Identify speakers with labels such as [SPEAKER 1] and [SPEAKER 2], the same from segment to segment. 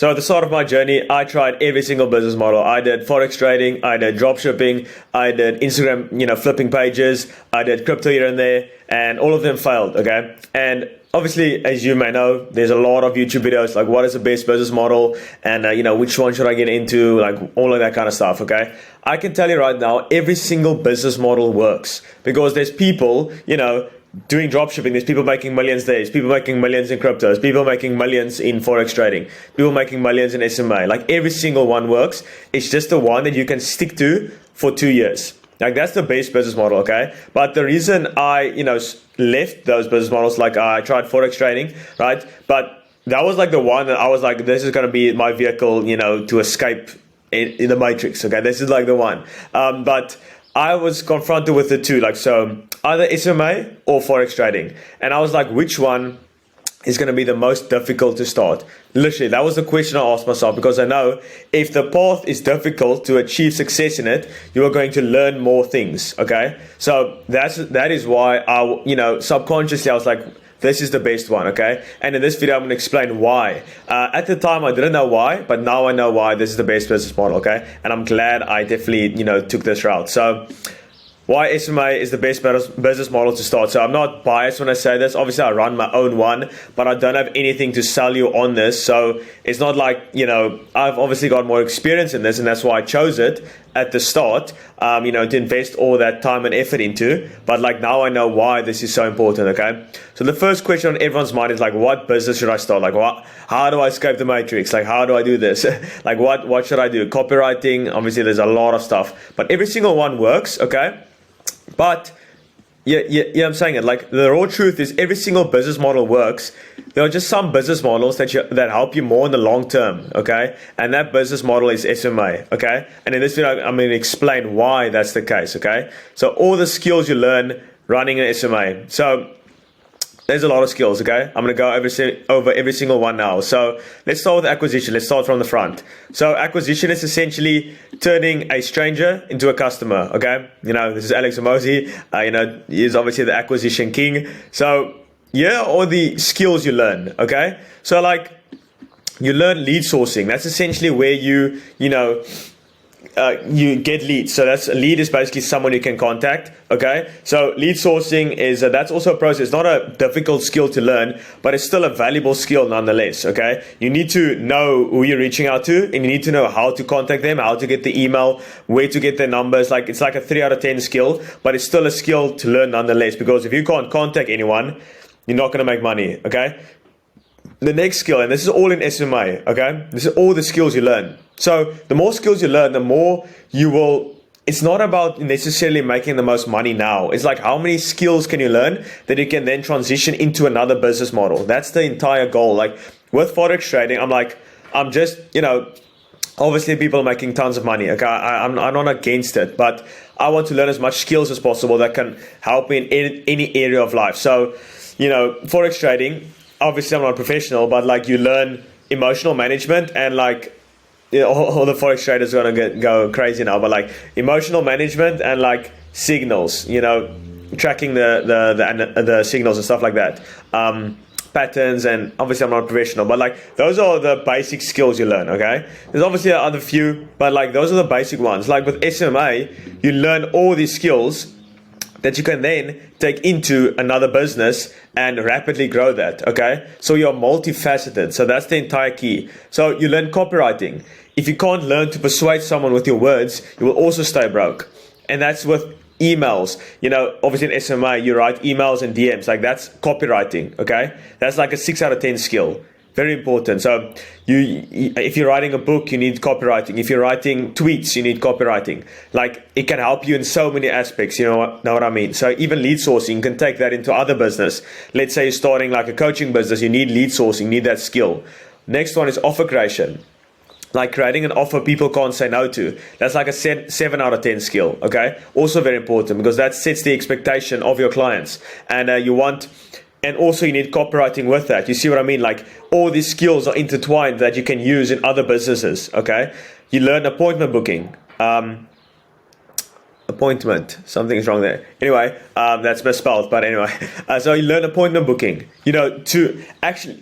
[SPEAKER 1] So at the start of my journey, I tried every single business model. I did forex trading, I did drop shipping, I did Instagram, flipping pages, I did crypto here and there, and all of them failed, okay? And obviously, as you may know, there's a lot of YouTube videos like what is the best business model, and which one should I get into, like all of that kind of stuff, okay? I can tell you right now, every single business model works because there's people, doing dropshipping. There's people making millions there. There's people making millions in crypto. There's people making millions in forex trading. People making millions in SMA. Like every single one works. It's just the one that you can stick to for 2 years. Like that's the base business model, okay? But the reason I, left those business models, like I tried forex trading, right? But that was like the one that I was like, this is going to be my vehicle, to escape in the matrix, okay? This is like the one. But I was confronted with the two, like, so either SMA or forex trading. And I was like, which one is going to be the most difficult to start? Literally, that was the question I asked myself, because I know if the path is difficult to achieve success in it, you are going to learn more things, okay? So that is why I, subconsciously I was like, this is the best one, okay? And in this video, I'm going to explain why. At the time, I didn't know why, but now I know why this is the best business model, okay? And I'm glad I definitely, took this route. So why SMA is the best business model to start. So I'm not biased when I say this. Obviously, I run my own one, but I don't have anything to sell you on this. So it's not like, I've obviously got more experience in this, and that's why I chose it at the start, to invest all that time and effort into. But like now I know why this is so important, okay? So the first question on everyone's mind is like, what business should I start? Like, how do I escape the matrix? Like, how do I do this? Like, what should I do? Copywriting, obviously there's a lot of stuff, but every single one works, okay? But yeah, I'm saying it. Like the raw truth is, every single business model works. There are just some business models that help you more in the long term, okay? And that business model is SMA, okay? And in this video, I'm going to explain why that's the case, okay? So all the skills you learn running an SMA. So there's a lot of skills, okay? I'm going to go over every single one now. So let's start with acquisition. Let's start from the front. So acquisition is essentially turning a stranger into a customer, okay? This is Alex Amosi. He's obviously the acquisition king. So here are all the skills you learn, okay? So like you learn lead sourcing. That's essentially where you get leads. So a lead is basically someone you can contact, okay? So lead sourcing is, that's also a process, not a difficult skill to learn, but it's still a valuable skill nonetheless, okay? You need to know who you're reaching out to, and you need to know how to contact them, how to get the email, where to get their numbers. Like it's like a 3 out of 10 skill, but it's still a skill to learn nonetheless, because if you can't contact anyone, you're not going to make money, okay? The next skill, and this is all in SMA, okay? This is all the skills you learn. So the more skills you learn, the more you will, it's not about necessarily making the most money now. It's like, how many skills can you learn that you can then transition into another business model? That's the entire goal. Like with forex trading, I'm just, obviously people are making tons of money. Okay, I'm not against it, but I want to learn as much skills as possible that can help me in any area of life. So, forex trading, obviously I'm not a professional, but like you learn emotional management, and like all the forex traders are gonna go crazy now, but like emotional management and like signals, tracking the signals and stuff like that, patterns. And obviously I'm not a professional, but like those are the basic skills you learn, okay? There's obviously other few, but like those are the basic ones. Like with SMA, you learn all these skills that you can then take into another business and rapidly grow that, okay? So you're multifaceted. So that's the entire key. So you learn copywriting. If you can't learn to persuade someone with your words, you will also stay broke. And that's with emails. Obviously in SMA, you write emails and DMs. Like that's copywriting, okay? That's like a 6 out of 10 skill. Very important. So if you're writing a book, you need copywriting. If you're writing tweets, you need copywriting. Like it can help you in so many aspects. Know what I mean? So even lead sourcing, you can take that into other business. Let's say you're starting like a coaching business, you need lead sourcing, you need that skill. Next one is offer creation. Like creating an offer people can't say no to. That's like a 7 out of 10 skill, okay? Also very important, because that sets the expectation of your clients. And and also you need copywriting with that. You see what I mean? Like all these skills are intertwined that you can use in other businesses, okay? You learn appointment booking. appointment. Something is wrong there. Anyway, that's misspelled, but anyway. So you learn appointment booking. To actually,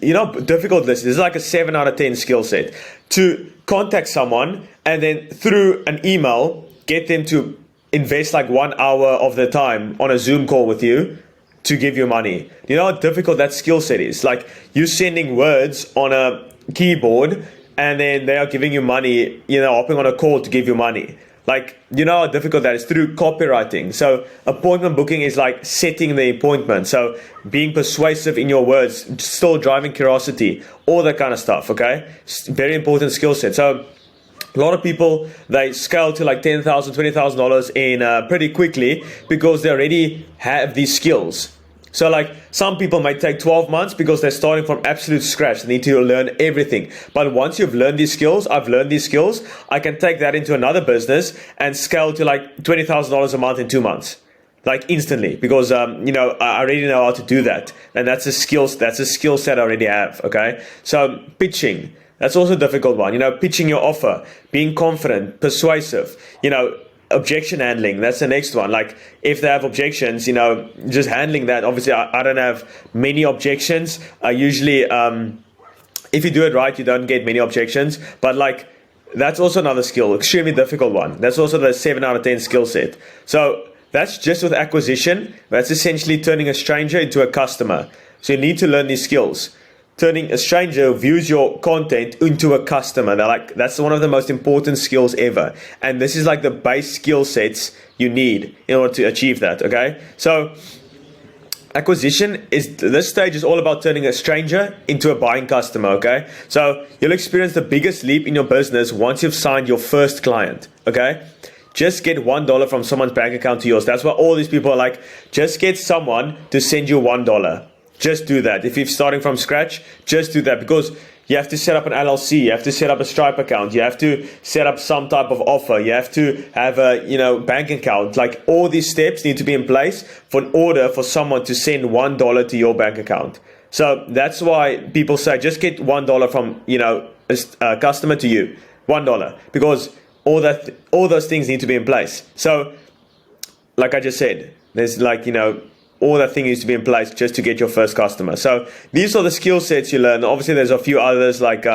[SPEAKER 1] difficult this. This is like a 7 out of 10 skill set. To contact someone and then through an email, get them to invest like 1 hour of their time on a Zoom call with you to give you money. You know how difficult that skill set is? Like you sending words on a keyboard and then they are giving you money, hopping on a call to give you money. Like, how difficult that is through copywriting. So appointment booking is like setting the appointment. So being persuasive in your words, still driving curiosity, all that kind of stuff, okay? Very important skill set. So a lot of people, they scale to like $10,000, $20,000 in pretty quickly because they already have these skills. So like some people might take 12 months because they're starting from absolute scratch. They need to learn everything. But once you've learned these skills, I've learned these skills, I can take that into another business and scale to like $20,000 a month in 2 months. Like instantly, because I already know how to do that. And that's a skill set I already have. Okay. So pitching, that's also a difficult one. Pitching your offer, being confident, persuasive, objection handling, that's the next one. Like if they have objections, just handling that. Obviously I don't have many objections. Usually if you do it right, you don't get many objections, but like that's also another skill, extremely difficult one. That's also the 7 out of 10 skill set. So that's just with acquisition. That's essentially turning a stranger into a customer. So you need to learn these skills. Turning a stranger who views your content into a customer. That's one of the most important skills ever. And this is like the base skill sets you need in order to achieve that, okay? So acquisition this stage is all about turning a stranger into a buying customer, okay? So you'll experience the biggest leap in your business once you've signed your first client, okay? Just get $1 from someone's bank account to yours. That's why all these people are like, just get someone to send you $1. Just do that. If you're starting from scratch, just do that, because you have to set up an LLC, you have to set up a Stripe account, you have to set up some type of offer, you have to have a bank account. Like all these steps need to be in place in order for someone to send $1 to your bank account. So that's why people say just get $1 from a customer to you, $1, because all those things need to be in place. So like I just said, there's all that thing needs to be in place just to get your first customer. So these are the skill sets you learn. Obviously, there's a few others like,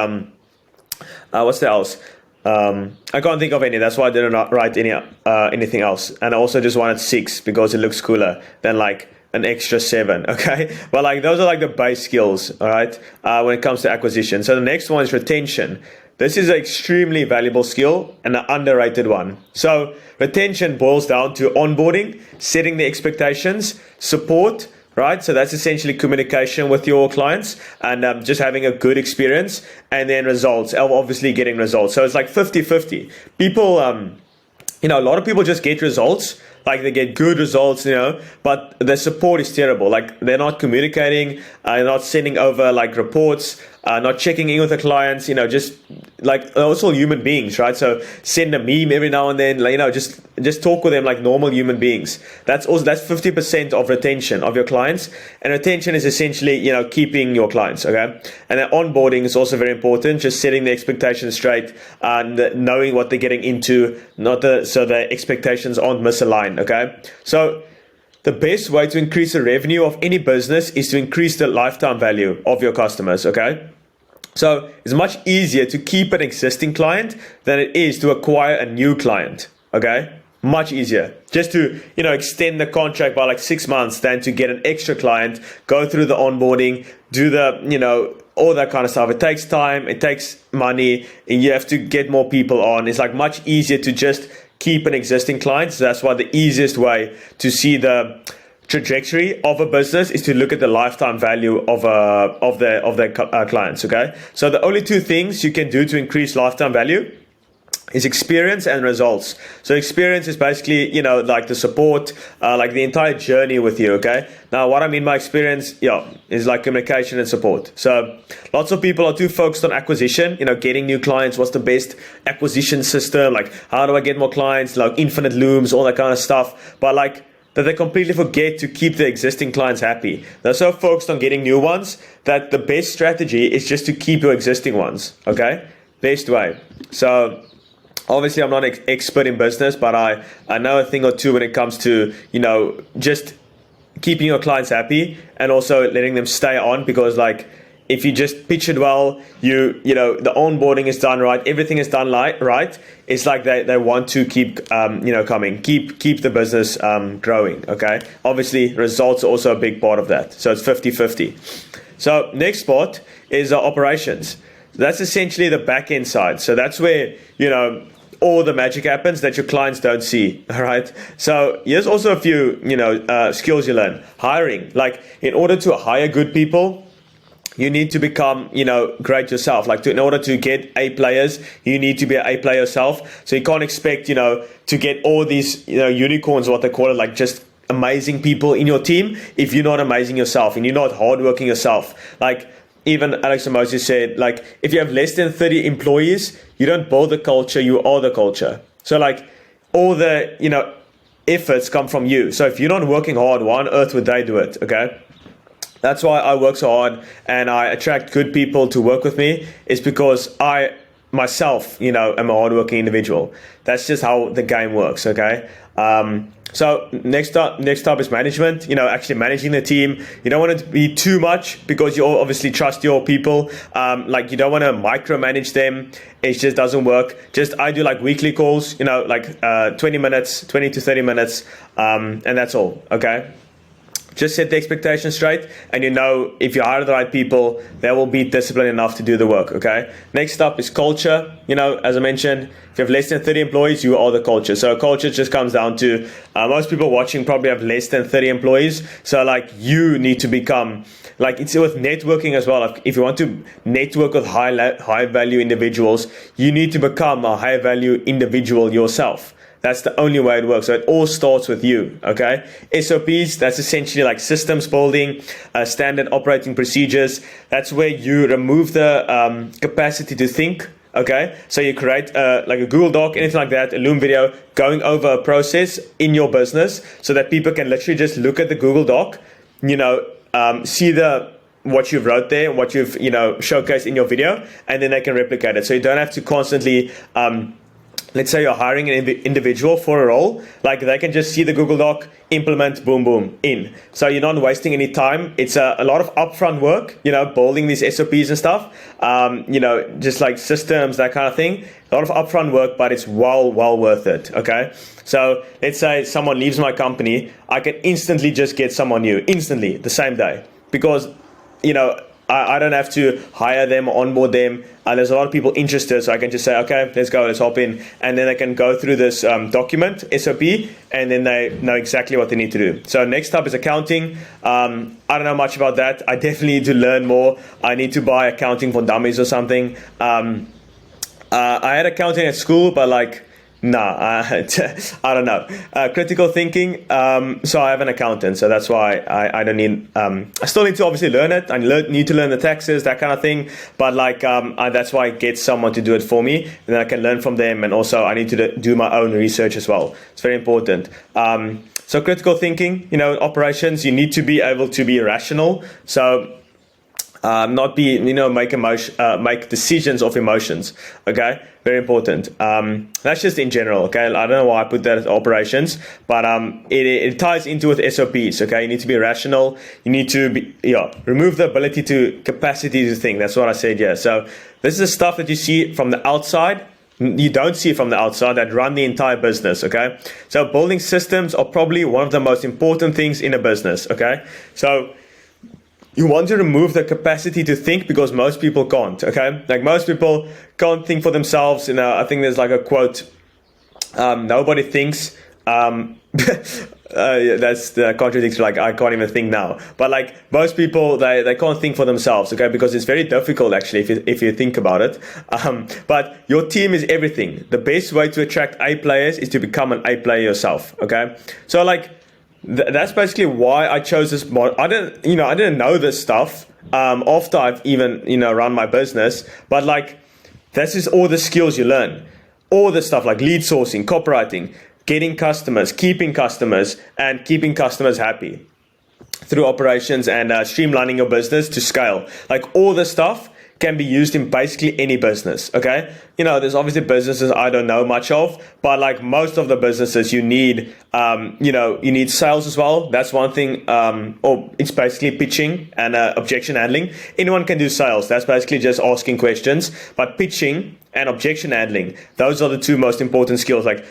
[SPEAKER 1] what's the else? I can't think of any. That's why I didn't write anything else. And I also just wanted 6 because it looks cooler than like an extra 7, okay? But like those are like the base skills, all right, when it comes to acquisition. So the next one is retention. This is an extremely valuable skill and an underrated one. So retention boils down to onboarding, setting the expectations, support, right? So that's essentially communication with your clients and just having a good experience, and then results, obviously getting results. So it's like 50-50. People, a lot of people just get results. Like they get good results, but the support is terrible. Like they're not communicating, they're not sending over like reports, not checking in with the clients, just like also human beings, right? So send a meme every now and then, just talk with them like normal human beings. That's 50% of retention of your clients. And retention is essentially, keeping your clients, okay? And then onboarding is also very important, just setting the expectations straight and knowing what they're getting into, so the expectations aren't misaligned, okay? So the best way to increase the revenue of any business is to increase the lifetime value of your customers, okay? So it's much easier to keep an existing client than it is to acquire a new client, okay? Much easier. Just to, extend the contract by like 6 months than to get an extra client, go through the onboarding, do the, all that kind of stuff. It takes time, it takes money, and you have to get more people on. It's like much easier to just keep an existing client. So that's why the easiest way to see the trajectory of a business is to look at the lifetime value of their clients, okay? So the only 2 things you can do to increase lifetime value is experience and results. So experience is basically, like the support, like the entire journey with you, okay? Now, what I mean by experience, is like communication and support. So lots of people are too focused on acquisition, getting new clients, what's the best acquisition system, like how do I get more clients, like infinite looms, all that kind of stuff. But like, that they completely forget to keep the existing clients happy. They're so focused on getting new ones that the best strategy is just to keep your existing ones, okay? Best way. So Obviously, I'm not an expert in business, but I know a thing or two when it comes to, just keeping your clients happy and also letting them stay on, because like, if you just pitch it well, the onboarding is done right, everything is done right. It's like they want to keep coming, keep the business growing. Okay, obviously results are also a big part of that. So it's 50-50. So next part is operations. That's essentially the back end side. So that's where all the magic happens that your clients don't see. All right. So here's also a few skills you learn. Hiring. Like, in order to hire good people, you need to become, great yourself. Like, in order to get A players, you need to be an A player yourself. So you can't expect, to get all these, unicorns, what they call it, like just amazing people in your team, if you're not amazing yourself and you're not hardworking yourself. Like, even Alex Moses said, like, if you have less than 30 employees, you don't build the culture, you are the culture. So like, all the, efforts come from you. So if you're not working hard, why on earth would they do it? Okay. That's why I work so hard and I attract good people to work with me. It's because I myself, am a hardworking individual. That's just how the game works. Okay. So next up is management, actually managing the team. You don't want it to be too much, because you obviously trust your people. Like, you don't want to micromanage them. It just doesn't work. I do like weekly calls, 20 to 30 minutes. And that's all. Okay. Just set the expectations straight, and if you hire the right people, they will be disciplined enough to do the work. Okay. Next up is culture. As I mentioned, if you have less than 30 employees, you are the culture. So culture just comes down to most people watching probably have less than 30 employees. So like, you need to become, like, it's with networking as well. Like, if you want to network with high value individuals, you need to become a high value individual yourself. That's the only way it works. So it all starts with you, okay? SOPs, that's essentially like systems building, standard operating procedures. That's where you remove the capacity to think, okay? So you create like a Google Doc, anything like that, a Loom video, going over a process in your business so that people can literally just look at the Google Doc, see what you've wrote there, what you've, showcased in your video, and then they can replicate it. So you don't have to constantly... let's say you're hiring an individual for a role, like, they can just see the Google Doc, implement, boom, boom, in. So you're not wasting any time. It's a lot of upfront work, building these SOPs and stuff, just like systems, that kind of thing. A lot of upfront work, but it's well worth it, okay? So let's say someone leaves my company, I can instantly just get someone new, instantly, the same day, because, I don't have to hire them, onboard them. There's a lot of people interested, so I can just say, okay, let's go, let's hop in. And then they can go through this document, SOP, and then they know exactly what they need to do. So next up is accounting. I don't know much about that. I definitely need to learn more. I need to buy accounting for dummies or something. I had accounting at school, but like, nah, I don't know. Critical thinking. So I have an accountant, so that's why I don't need. I still need to obviously learn it. I need to learn the taxes, that kind of thing. But like, that's why I get someone to do it for me, and then I can learn from them. And also, I need to do my own research as well. It's very important. So critical thinking. Operations. You need to be able to be rational. So. Not be, make decisions of emotions. Okay, very important. That's just in general. Okay, I don't know why I put that as operations, but it ties into with SOPs. Okay, you need to be rational. You need to remove the capacity to think. That's what I said. Yeah. So this is the stuff that you see from the outside. You don't see from the outside that run the entire business. Okay, so building systems are probably one of the most important things in a business. Okay, so. You want to remove the capacity to think, because most people can't, okay? Like, most people can't think for themselves. I think there's like a quote, nobody thinks, that's the contradiction, like, I can't even think now. But like, most people, they can't think for themselves, okay? Because it's very difficult, actually, if you think about it. But your team is everything. The best way to attract A players is to become an A player yourself, okay? So like, that's basically why I chose this model. I didn't know this stuff after I've even, run my business. But like, this is all the skills you learn. All the stuff like lead sourcing, copywriting, getting customers, keeping customers, and keeping customers happy through operations and streamlining your business to scale. Like, all the stuff can be used in basically any business, okay? There's obviously businesses I don't know much of, but like most of the businesses you need, you need sales as well. That's one thing, or it's basically pitching and objection handling. Anyone can do sales. That's basically just asking questions, but pitching and objection handling, those are the two most important skills. Like,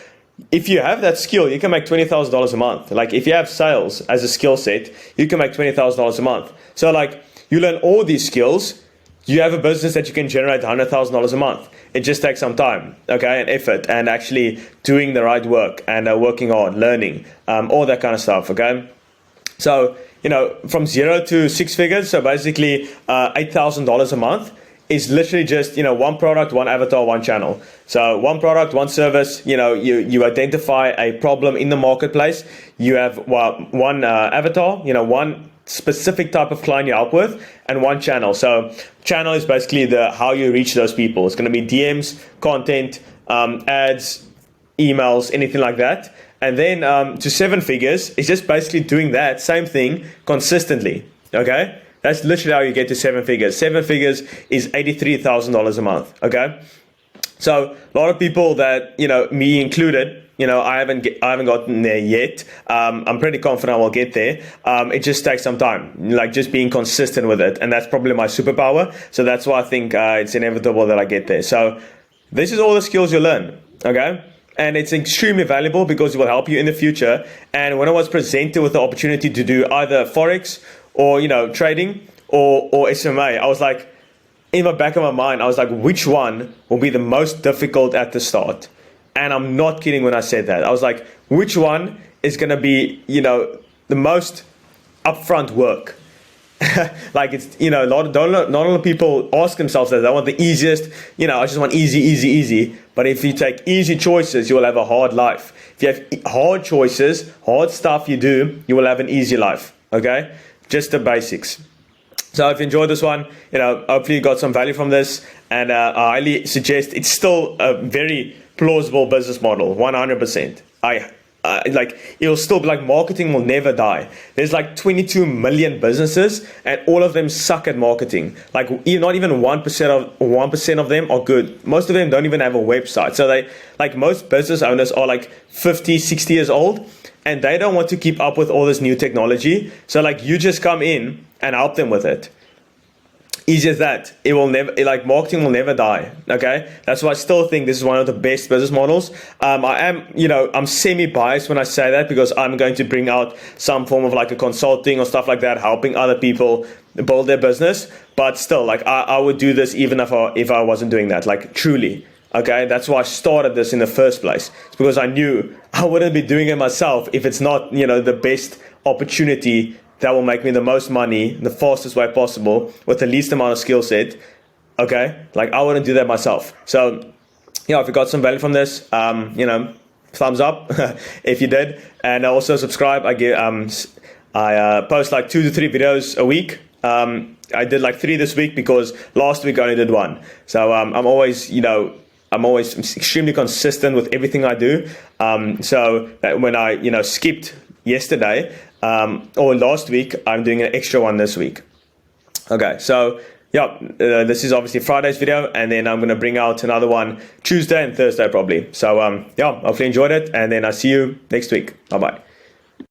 [SPEAKER 1] if you have that skill, you can make $20,000 a month. Like, if you have sales as a skill set, you can make $20,000 a month. So like, you learn all these skills, you have a business that you can generate $100,000 a month. It just takes some time, okay, and effort, and actually doing the right work, and working hard, learning, all that kind of stuff, okay? So, from 0 to 6 figures, so basically $8,000 a month, is literally just, one product, one avatar, one channel. So one product, one service, you identify a problem in the marketplace. You have one avatar, one specific type of client you help with, and one channel. So channel is basically how you reach those people. It's going to be DMs, content, ads, emails, anything like that. And then to 7 figures, it's just basically doing that same thing consistently, okay? That's literally how you get to 7 figures. 7 figures is $83,000 a month, okay? So a lot of people that, me included, I haven't gotten there yet. I'm pretty confident I will get there. It just takes some time, like just being consistent with it. And that's probably my superpower. So that's why I think it's inevitable that I get there. So this is all the skills you learn, okay? And it's extremely valuable because it will help you in the future. And when I was presented with the opportunity to do either Forex or, trading or SMMA, I was like, in the back of my mind, I was like, which one will be the most difficult at the start? And I'm not kidding when I said that. I was like, which one is going to be, the most upfront work? Like, it's, not a lot of people ask themselves that. They want the easiest, I just want easy. But if you take easy choices, you will have a hard life. If you have hard choices, hard stuff you do, you will have an easy life, okay? Just the basics. So if you enjoyed this one, hopefully you got some value from this, and I highly suggest. It's still a very plausible business model, 100%. It'll still be like, marketing will never die. There's like 22 million businesses, and all of them suck at marketing. Like, not even 1% of them are good. Most of them don't even have a website. So most business owners are like 50, 60 years old, and they don't want to keep up with all this new technology. So you just come in and help them with it. Easy as that. It will never, marketing will never die. Okay. That's why I still think this is one of the best business models. I'm semi-biased when I say that, because I'm going to bring out some form of like a consulting or stuff like that, helping other people build their business. But still, I would do this even if I wasn't doing that, truly. Okay, that's why I started this in the first place. It's because I knew I wouldn't be doing it myself if it's not, the best opportunity that will make me the most money, the fastest way possible, with the least amount of skill set. Okay, I wouldn't do that myself. So, if you got some value from this, thumbs up if you did, and also subscribe. I post 2 to 3 videos a week. I did 3 this week because last week I only did 1. So I'm always extremely consistent with everything I do. So that when I, skipped yesterday or last week, I'm doing an extra one this week. Okay, so this is obviously Friday's video, and then I'm going to bring out another one Tuesday and Thursday probably. So hopefully you enjoyed it, and then I'll see you next week. Bye-bye.